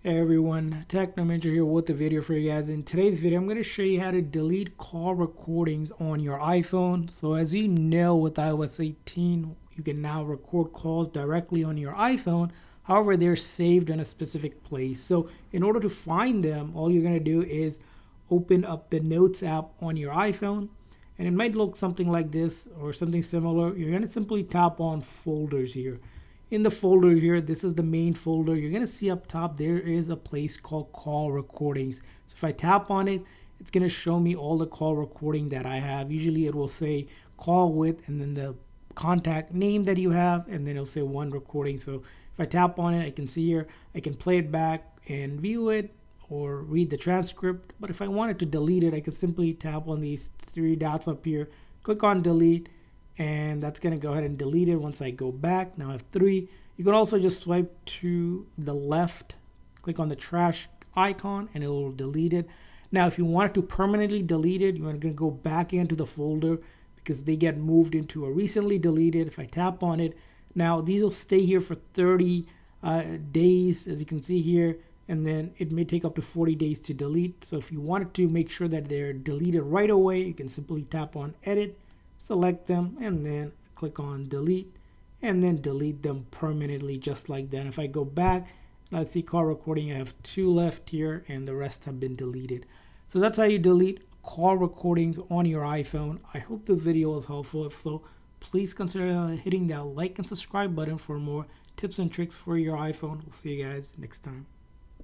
Hey everyone, Technomentary here with a video for you guys. In today's video, I'm going to show you how to delete call recordings on your iPhone. So as you know, with iOS 18, you can now record calls directly on your iPhone. However, they're saved in a specific place. So in order to find them, all you're going to do is open up the Notes app on your iPhone. And it might look something like this or something similar. You're going to simply tap on Folders here. In the folder here, this is the main folder. You're going to see up top there is a place called call recordings. So if I tap on it, it's going to show me all the call recording that I have. Usually it will say call with and then the contact name that you have, and then it'll say one recording. So if I tap on it, I can see here, I can play it back and view it or read the transcript. But if I wanted to delete it, I could simply tap on these three dots up here, click on delete, and that's going to go ahead and delete it once I go back. Now I have three. You can also just swipe to the left, click on the trash icon, and it will delete it. Now if you wanted to permanently delete it, you're going to go back into the folder because they get moved into a recently deleted. If I tap on it, now these will stay here for 30 days, as you can see here, and then it may take up to 40 days to delete. So if you wanted to make sure that they're deleted right away, you can simply tap on edit, select them, and then click on delete, and then delete them permanently just like that. If I go back and I see call recording, I have two left here and the rest have been deleted. So that's how you delete call recordings on your iPhone. I hope this video was helpful. If so, please consider hitting that like and subscribe button for more tips and tricks for your iPhone. We'll see you guys next time.